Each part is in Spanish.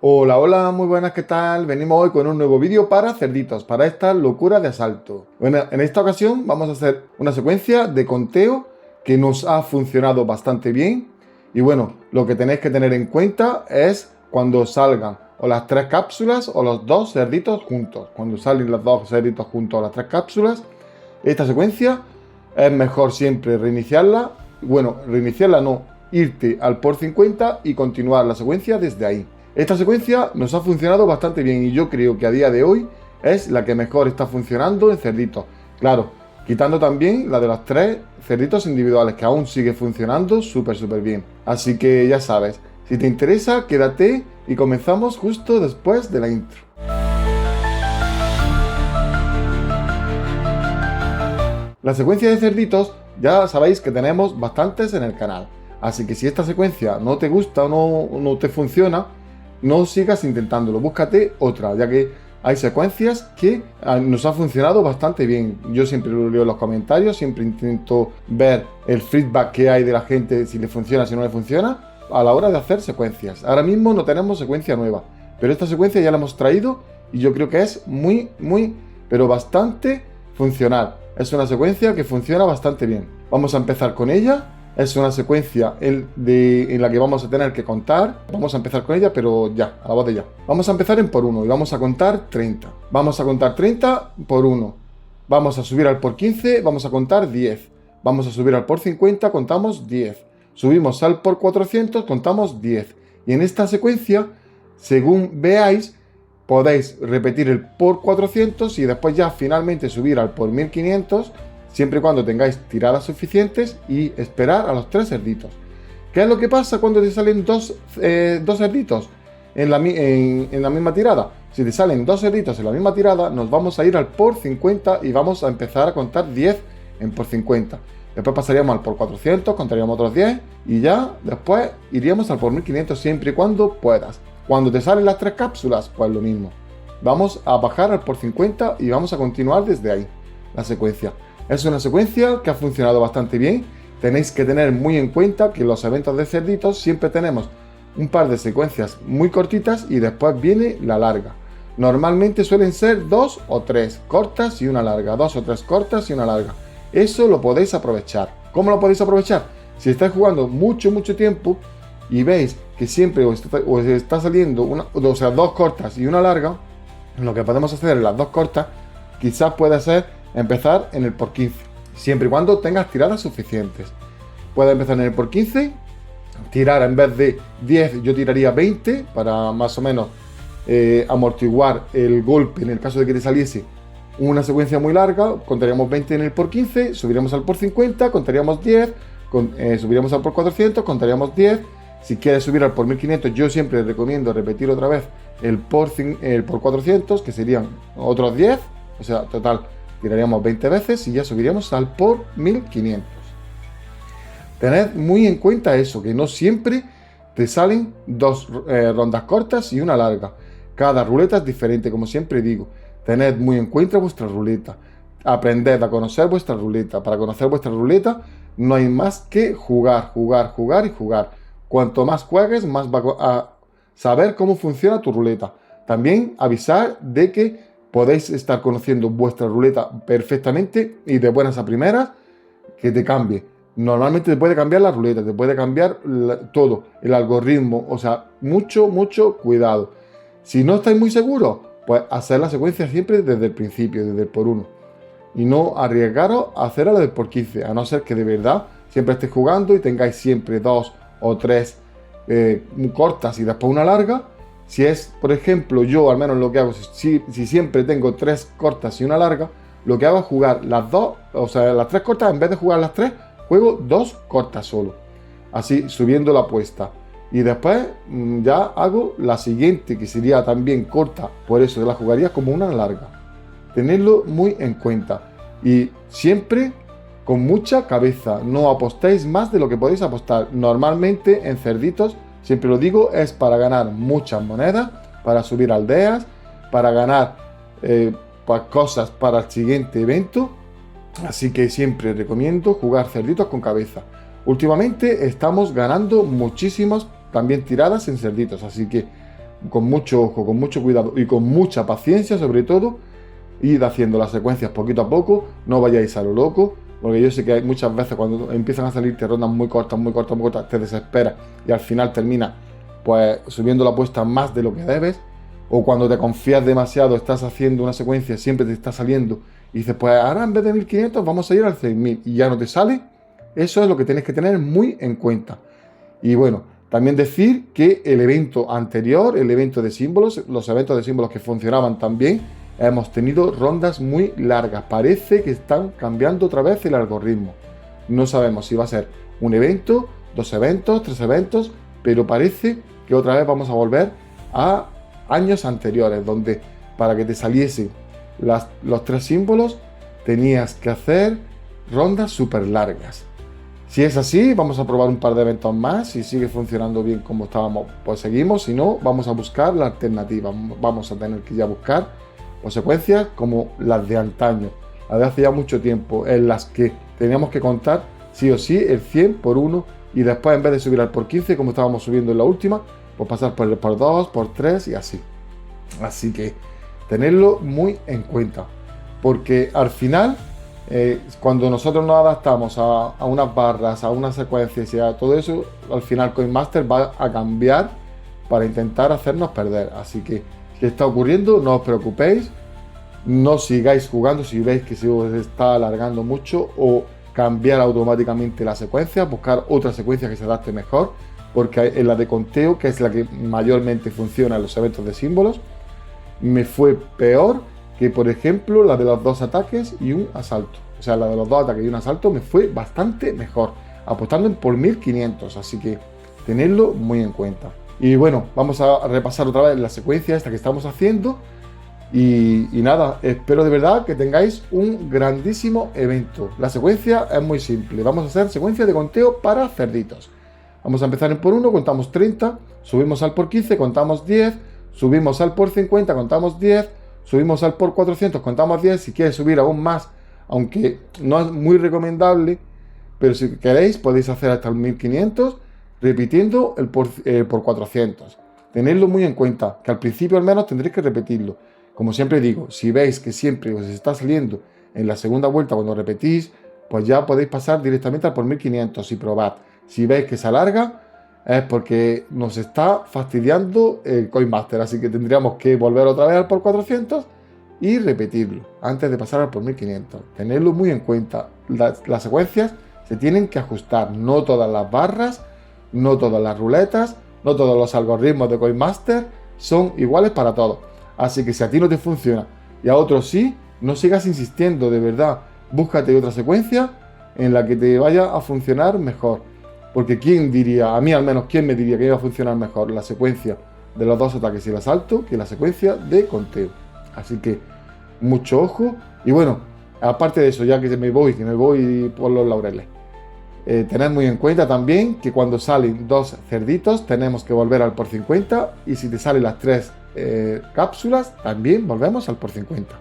Hola, hola, muy buenas, ¿qué tal? Venimos hoy con un nuevo vídeo para cerditos, para esta locura de asalto. Bueno, en esta ocasión vamos a hacer una secuencia de conteo que nos ha funcionado bastante bien. Y bueno, lo que tenéis que tener en cuenta es cuando salgan o las tres cápsulas o los dos cerditos juntos. Cuando salen los dos cerditos juntos o las tres cápsulas, esta secuencia es mejor siempre reiniciarla. Bueno, reiniciarla no, irte al por 50 y continuar la secuencia desde ahí. Esta secuencia nos ha funcionado bastante bien y yo creo que a día de hoy es la que mejor está funcionando en cerditos. Claro, quitando también la de los tres cerditos individuales, que aún sigue funcionando súper bien. Así que ya sabes, si te interesa, quédate y comenzamos justo después de la intro. La secuencia de cerditos ya sabéis que tenemos bastantes en el canal. Así que si esta secuencia no te gusta o no te funciona, no sigas intentándolo, búscate otra, ya que hay secuencias que nos han funcionado bastante bien. Yo siempre lo leo en los comentarios, siempre intento ver el feedback que hay de la gente, si le funciona, si no le funciona, a la hora de hacer secuencias. Ahora mismo no tenemos secuencia nueva, pero esta secuencia ya la hemos traído y yo creo que es pero bastante funcional. Es una secuencia que funciona bastante bien. Vamos a empezar con ella. Es una secuencia en la que vamos a tener que contar. Vamos a empezar con ella, pero ya, a la voz de ya. Vamos a empezar en por 1 y vamos a contar 30. Vamos a contar 30 por 1. Vamos a subir al por 15, vamos a contar 10. Vamos a subir al por 50, contamos 10. Subimos al por 400, contamos 10. Y en esta secuencia, según veáis, podéis repetir el por 400 y después ya finalmente subir al por 1500, siempre y cuando tengáis tiradas suficientes y esperar a los tres cerditos. ¿Qué es lo que pasa cuando te salen dos cerditos en la misma tirada? Si te salen dos cerditos en la misma tirada, nos vamos a ir al por 50 y vamos a empezar a contar 10 en por 50. Después pasaríamos al por 400, contaríamos otros 10 y ya después iríamos al por 1500 siempre y cuando puedas. Cuando te salen las tres cápsulas, pues lo mismo. Vamos a bajar al por 50 y vamos a continuar desde ahí la secuencia. Es una secuencia que ha funcionado bastante bien. Tenéis que tener muy en cuenta que en los eventos de cerditos siempre tenemos un par de secuencias muy cortitas y después viene la larga. Normalmente suelen ser 2 o 3 cortas y una larga, 2 o 3 cortas y una larga. Eso lo podéis aprovechar. ¿Cómo lo podéis aprovechar? Si estáis jugando mucho tiempo y veis que siempre os está saliendo dos cortas y una larga, lo que podemos hacer en las dos cortas quizás puede ser empezar en el por 15, siempre y cuando tengas tiradas suficientes. Puedes empezar en el por 15, tirar en vez de 10, yo tiraría 20 para más o menos amortiguar el golpe en el caso de que te saliese una secuencia muy larga. Contaríamos 20 en el por 15, subiríamos al por 50, contaríamos 10, subiríamos al por 400, contaríamos 10. Si quieres subir al por 1500, yo siempre recomiendo repetir otra vez el por 400, que serían otros 10, o sea, total, tiraríamos 20 veces y ya subiríamos al por 1500. Tened muy en cuenta eso, que no siempre te salen dos rondas cortas y una larga. Cada ruleta es diferente, como siempre digo. Tened muy en cuenta vuestra ruleta. Aprended a conocer vuestra ruleta. Para conocer vuestra ruleta no hay más que jugar y jugar. Cuanto más juegues, más vas a saber cómo funciona tu ruleta. También avisar de que podéis estar conociendo vuestra ruleta perfectamente y de buenas a primeras que te cambie. Normalmente te puede cambiar la ruleta, te puede cambiar todo, el algoritmo, o sea, mucho cuidado. Si no estáis muy seguros, pues hacer la secuencia siempre desde el principio, desde el por 1. Y no arriesgaros a hacer a la del por 15, a no ser que de verdad siempre estéis jugando y tengáis siempre 2 o 3 cortas y después una larga. Si es, por ejemplo, yo al menos lo que hago, si siempre tengo 3 cortas y una larga, lo que hago es jugar las 2, o sea, las 3 cortas, en vez de jugar las 3, juego 2 cortas solo. Así, subiendo la apuesta. Y después ya hago la siguiente, que sería también corta, por eso la jugaría como una larga. Tenedlo muy en cuenta. Y siempre con mucha cabeza, no apostéis más de lo que podéis apostar. Normalmente en cerditos, siempre lo digo, es para ganar muchas monedas, para subir aldeas, para ganar cosas para el siguiente evento. Así que siempre recomiendo jugar cerditos con cabeza. Últimamente estamos ganando muchísimas también tiradas en cerditos, así que con mucho ojo, con mucho cuidado y con mucha paciencia sobre todo, id haciendo las secuencias poquito a poco, no vayáis a lo loco, porque yo sé que hay muchas veces cuando empiezan a salirte rondas muy cortas, muy cortas, muy cortas, te desesperas y al final terminas pues subiendo la apuesta más de lo que debes, o cuando te confías demasiado, estás haciendo una secuencia, siempre te está saliendo y dices, pues ahora en vez de 1500 vamos a ir al 6000 y ya no te sale. Eso es lo que tienes que tener muy en cuenta. Y bueno, también decir que el evento anterior, el evento de símbolos, los eventos de símbolos que funcionaban también, hemos tenido rondas muy largas. Parece que están cambiando otra vez el algoritmo. No sabemos si va a ser un evento, 2 eventos, 3 eventos, pero parece que otra vez vamos a volver a años anteriores, donde para que te saliesen los 3 símbolos tenías que hacer rondas súper largas. Si es así, vamos a probar un par de eventos más. Si sigue funcionando bien como estábamos, pues seguimos. Si no, vamos a buscar la alternativa. Vamos a tener que ya buscar secuencias como las de antaño, las de hace ya mucho tiempo, en las que teníamos que contar sí o sí el 100 por 1 y después en vez de subir al por 15 como estábamos subiendo en la última, pues pasar por el por 2, por 3 y así. Así que tenerlo muy en cuenta, porque al final cuando nosotros nos adaptamos a unas barras, a unas secuencias y a todo eso, al final CoinMaster va a cambiar para intentar hacernos perder. Así que si está ocurriendo, no os preocupéis, no sigáis jugando si veis que se os está alargando mucho, o cambiar automáticamente la secuencia, buscar otra secuencia que se adapte mejor, porque en la de conteo, que es la que mayormente funciona en los eventos de símbolos, me fue peor que, por ejemplo, la de los 2 ataques y un asalto. O sea, la de los 2 ataques y un asalto me fue bastante mejor, apostando por 1500, así que tenedlo muy en cuenta. Y bueno, vamos a repasar otra vez la secuencia esta que estamos haciendo. Y nada, espero de verdad que tengáis un grandísimo evento. La secuencia es muy simple, vamos a hacer secuencia de conteo para cerditos. Vamos a empezar en por 1, contamos 30, subimos al por 15, contamos 10, subimos al por 50, contamos 10, subimos al por 400, contamos 10. Si quieres subir aún más, aunque no es muy recomendable, pero si queréis podéis hacer hasta el 1500 repitiendo el por 400. Tenedlo muy en cuenta, que al principio al menos tendréis que repetirlo. Como siempre digo, si veis que siempre os está saliendo en la segunda vuelta cuando repetís, pues ya podéis pasar directamente al por 1500 y probad. Si veis que se alarga, es porque nos está fastidiando el CoinMaster, así que tendríamos que volver otra vez al por 400 y repetirlo antes de pasar al por 1500. Tenedlo muy en cuenta. Las secuencias se tienen que ajustar, no todas las barras, no todas las ruletas, no todos los algoritmos de CoinMaster son iguales para todos. Así que si a ti no te funciona y a otros sí, no sigas insistiendo, de verdad. Búscate otra secuencia en la que te vaya a funcionar mejor. Porque quién diría, a mí al menos, quién me diría que iba a funcionar mejor la secuencia de los 2 ataques y el asalto que la secuencia de conteo. Así que mucho ojo. Y bueno, aparte de eso, ya que me voy por los laureles. Tened muy en cuenta también que cuando salen 2 cerditos tenemos que volver al por 50, y si te salen las 3 cápsulas también volvemos al por 50.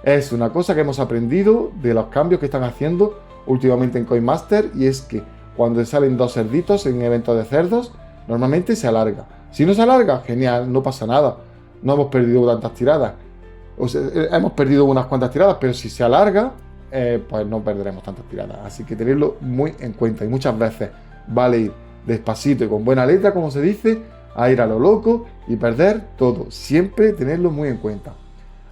Es una cosa que hemos aprendido de los cambios que están haciendo últimamente en CoinMaster, y es que cuando salen 2 cerditos en eventos de cerdos normalmente se alarga. Si no se alarga, genial, no pasa nada, no hemos perdido tantas tiradas. O sea, hemos perdido unas cuantas tiradas, pero si se alarga, pues no perderemos tantas tiradas. Así que tenedlo muy en cuenta. Y muchas veces vale ir despacito y con buena letra, como se dice, a ir a lo loco y perder todo. Siempre tenedlo muy en cuenta.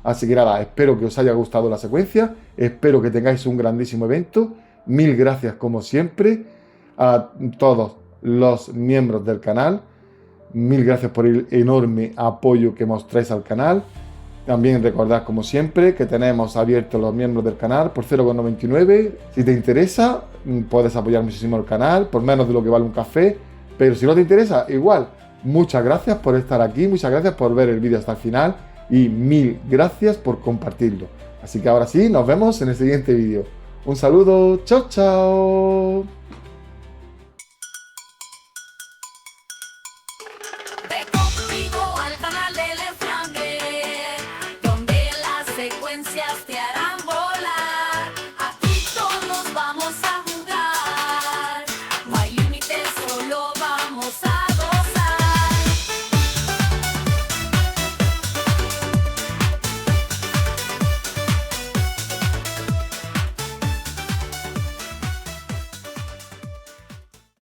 Así que nada, espero que os haya gustado la secuencia. Espero que tengáis un grandísimo evento. Mil gracias, como siempre, a todos los miembros del canal. Mil gracias por el enorme apoyo que mostráis al canal. También recordad, como siempre, que tenemos abiertos los miembros del canal por 0,99. Si te interesa, puedes apoyar muchísimo el canal por menos de lo que vale un café. Pero si no te interesa, igual. Muchas gracias por estar aquí, muchas gracias por ver el vídeo hasta el final y mil gracias por compartirlo. Así que ahora sí, nos vemos en el siguiente vídeo. Un saludo, chao, chao.